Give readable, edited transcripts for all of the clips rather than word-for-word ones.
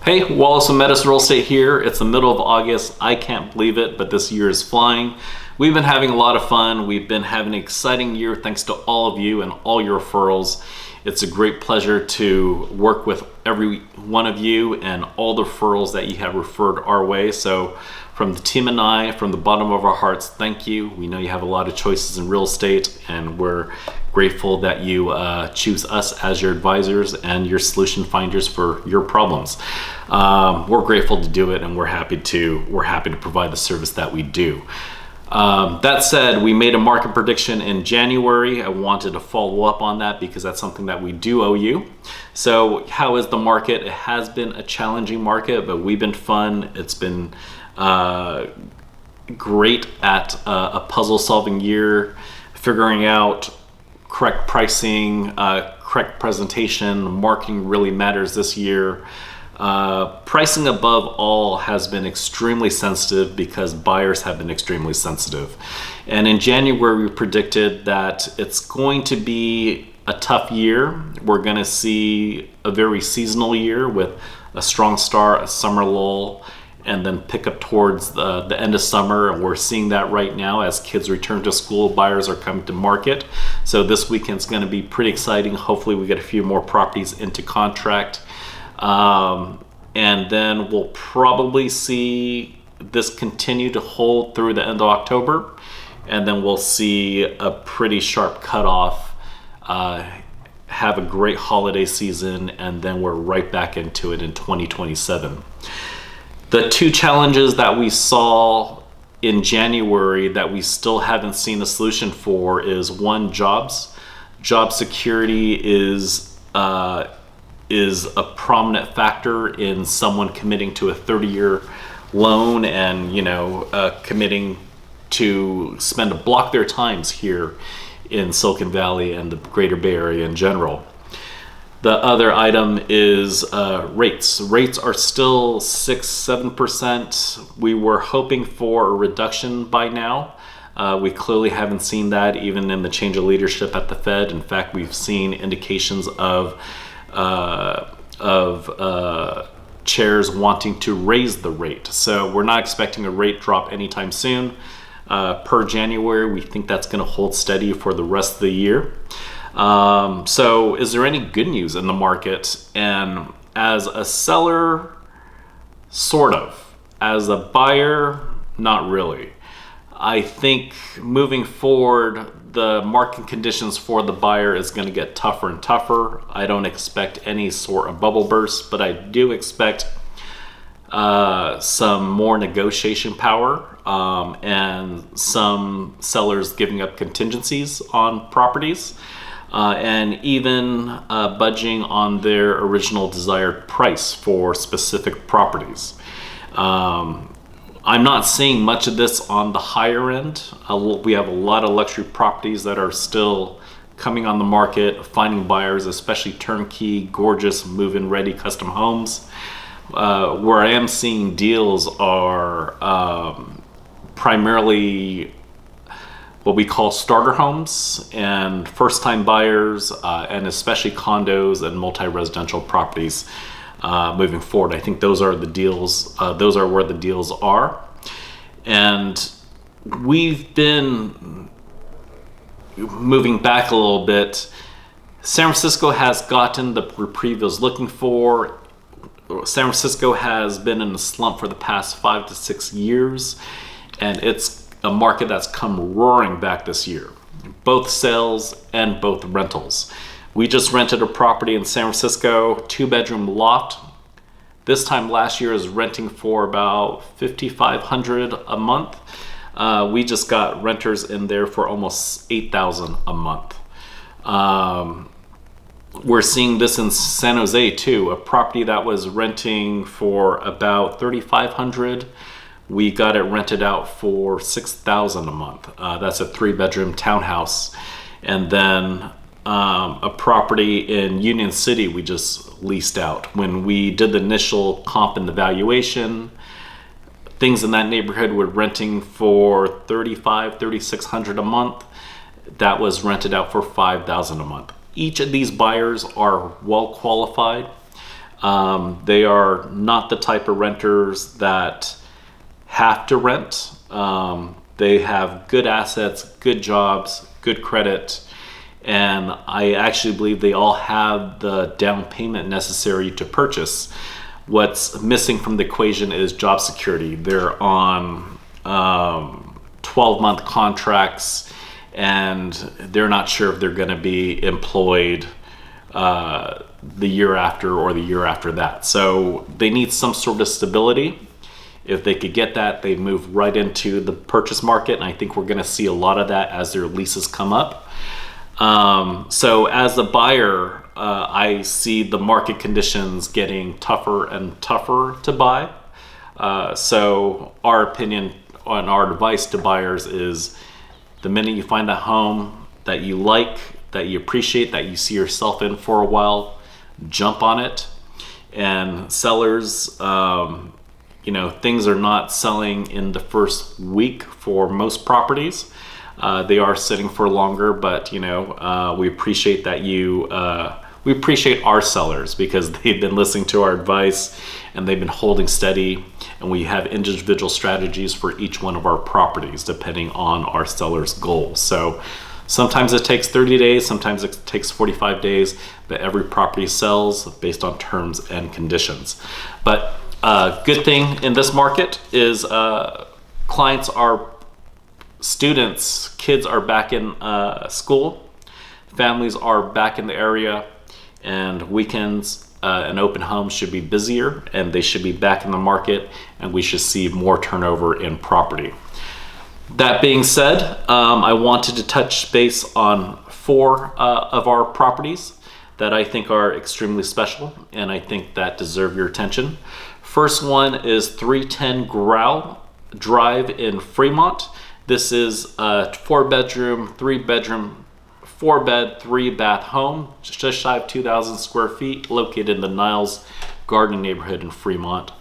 Hey, Wallace and Metis Real Estate here. It's the middle of August. I can't believe it, but this year is flying. We've been having a lot of fun. We've been having an exciting year thanks to all of you and all your referrals. It's a great pleasure to work with every one of you and all the referrals that you have referred our way. So from the team and I, from the bottom of our hearts, thank you. We know you have a lot of choices in real estate, and we're grateful that you choose us as your advisors and your solution finders for your problems. We're grateful to do it, and we're happy to provide the service that we do. That said, we made a market prediction in January. I wanted to follow up on that because that's something that we do owe you. So how is the market? It has been a challenging market, but we've been fun. It's been great at a puzzle solving year, figuring out correct pricing, correct presentation. Marketing really matters this year. Pricing above all has been extremely sensitive because buyers have been extremely sensitive. And in January, we predicted that it's going to be a tough year. We're going to see a very seasonal year with a strong start, a summer lull, and then pick up towards the end of summer. And we're seeing that right now as kids return to school, buyers are coming to market. So this weekend's going to be pretty exciting. Hopefully we get a few more properties into contract. And then we'll probably see this continue to hold through the end of October. And then we'll see a pretty sharp cutoff, have a great holiday season, and then we're right back into it in 2027. The two challenges that we saw in January that we still haven't seen a solution for is one, jobs. Job security is a prominent factor in someone committing to a 30-year loan and committing to block their times here in Silicon Valley and the Greater Bay Area in general. The other item is rates. Rates are still 6-7%. We were hoping for a reduction by now. We clearly haven't seen that even in the change of leadership at the Fed. In fact, we've seen indications of chairs wanting to raise the rate. So we're not expecting a rate drop anytime soon. Per January, we think that's going to hold steady for the rest of the year. So is there any good news in the market? And as a seller, sort of. As a buyer, not really. I think moving forward, the market conditions for the buyer is going to get tougher and tougher. I don't expect any sort of bubble burst, but I do expect some more negotiation power and some sellers giving up contingencies on properties. And even budging on their original desired price for specific properties. I'm not seeing much of this on the higher end. We have a lot of luxury properties that are still coming on the market, finding buyers, especially turnkey, gorgeous, move-in ready custom homes. Where I am seeing deals are primarily what we call starter homes and first-time buyers, and especially condos and multi-residential properties moving forward. I think those are the deals. Those are where the deals are, and we've been moving back a little bit. San Francisco has gotten the reprieve it was looking for. San Francisco has been in a slump for the past 5 to 6 years, and it's a market that's come roaring back this year, both sales and both rentals. We just rented a property in San Francisco, 2-bedroom loft. This time last year is renting for about $5,500 a month. We just got renters in there for almost $8,000 a month. We're seeing this in San Jose too, a property that was renting for about $3,500. We got it rented out for $6,000 a month. That's a 3-bedroom townhouse. And then a property in Union City we just leased out. When we did the initial comp and the valuation, things in that neighborhood were renting for $3,600 a month. That was rented out for $5,000 a month. Each of these buyers are well qualified. They are not the type of renters that have to rent. They have good assets, good jobs, good credit, and I actually believe they all have the down payment necessary to purchase. What's missing from the equation is job security. They're on 12-month contracts, and they're not sure if they're going to be employed the year after or the year after that. So they need some sort of stability. If they could get that, they move right into the purchase market, and I think we're going to see a lot of that as their leases come up. So as a buyer, I see the market conditions getting tougher and tougher to buy. So our opinion and our advice to buyers is, the minute you find a home that you like, that you appreciate, that you see yourself in for a while, jump on it. And sellers, things are not selling in the first week for most properties. They are sitting for longer, but we appreciate that we appreciate our sellers, because they've been listening to our advice and they've been holding steady, and we have individual strategies for each one of our properties depending on our sellers' goals. So sometimes it takes 30 days, sometimes it takes 45 days, but every property sells based on terms and conditions. But good thing in this market is clients are students, kids are back in school, families are back in the area, and weekends and open homes should be busier, and they should be back in the market, and we should see more turnover in property. That being said, I wanted to touch base on 4 of our properties that I think are extremely special, and I think that deserve your attention. First one is 310 Grau Drive in Fremont. This is a 4-bedroom, 4-bed, 3-bath home, just shy of 2,000 square feet, located in the Niles Garden neighborhood in Fremont.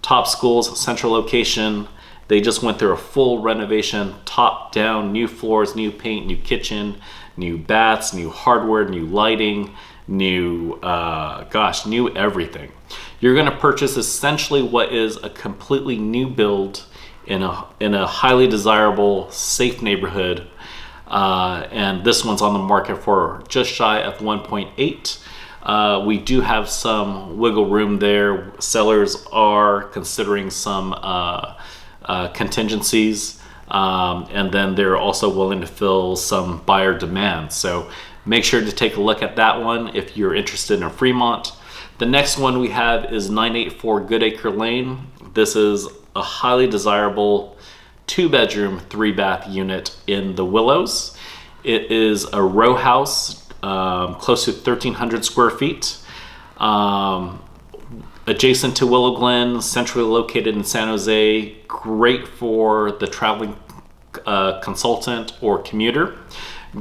Top schools, central location. They just went through a full renovation, top down, new floors, new paint, new kitchen, new baths, new hardware, new lighting, new everything. You're going to purchase essentially what is a completely new build in a highly desirable, safe neighborhood. And this one's on the market for just shy of 1.8. We do have some wiggle room there. Sellers are considering some contingencies, and then they're also willing to fill some buyer demand. So make sure to take a look at that one if you're interested in Fremont. The next one we have is 984 Goodacre Lane. This is a highly desirable 2-bedroom, 3-bath unit in the Willows. It is a row house, close to 1,300 square feet. Adjacent to Willow Glen, centrally located in San Jose, great for the traveling consultant or commuter.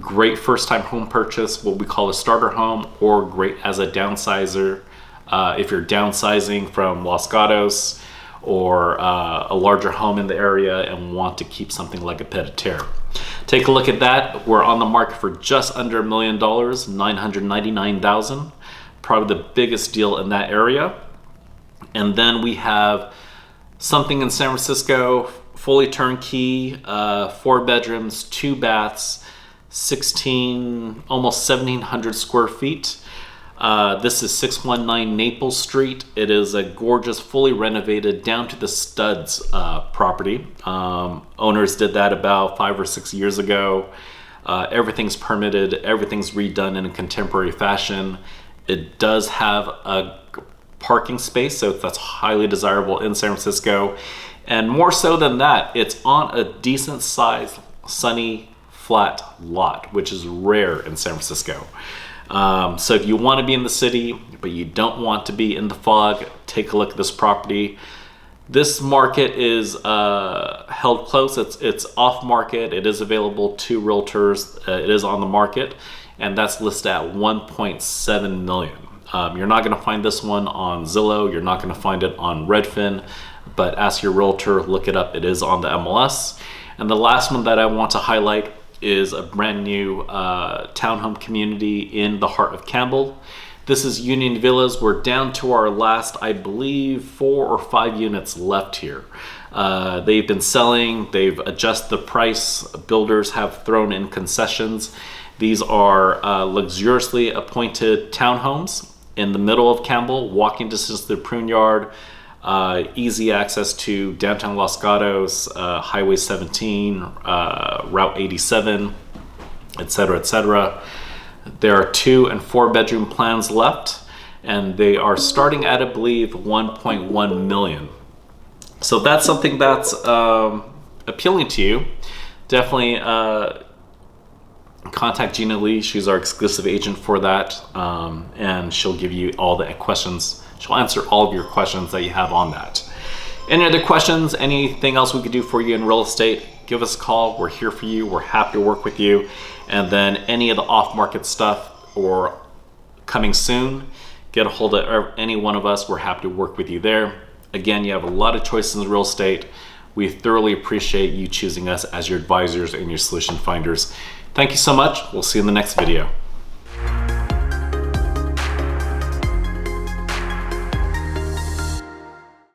Great first-time home purchase, what we call a starter home, or great as a downsizer if you're downsizing from Los Gatos or a larger home in the area and want to keep something like a pied-à-terre. Take a look at that. We're on the market for just under $1 million, $999,000, probably the biggest deal in that area. And then we have something in San Francisco, fully turnkey, 4 bedrooms, 2 baths, almost 1,700 square feet. This is 619 Naples Street. It is a gorgeous, fully renovated, down to the studs property. Owners did that about 5 or 6 years ago. Everything's permitted, everything's redone in a contemporary fashion. It does have a parking space, so that's highly desirable in San Francisco. And more so than that, it's on a decent sized, sunny, flat lot, which is rare in San Francisco. So if you want to be in the city, but you don't want to be in the fog, take a look at this property. This market is held close. It's off market. It is available to realtors. It is on the market, and that's listed at $1.7 million. You're not going to find this one on Zillow. You're not going to find it on Redfin, but ask your realtor, look it up. It is on the MLS. And the last one that I want to highlight is a brand new townhome community in the heart of Campbell. This is Union Villas. We're down to our last, I believe, 4 or 5 units left here. They've been selling, they've adjusted the price, builders have thrown in concessions. These are luxuriously appointed townhomes in the middle of Campbell, walking distance to the Prune Yard, easy access to downtown Los Gatos, Highway 17, Route 87, etc., etc. There are 2 and 4 bedroom plans left, and they are starting at, I believe, 1.1 million. So if that's something that's appealing to you, definitely contact Gina Lee. She's our exclusive agent for that, and she'll give you all the questions. She'll answer all of your questions that you have on that. Any other questions, anything else we could do for you in real estate, give us a call. We're here for you. We're happy to work with you. And then any of the off-market stuff or coming soon, get a hold of any one of us. We're happy to work with you there. Again, you have a lot of choices in real estate. We thoroughly appreciate you choosing us as your advisors and your solution finders. Thank you so much. We'll see you in the next video.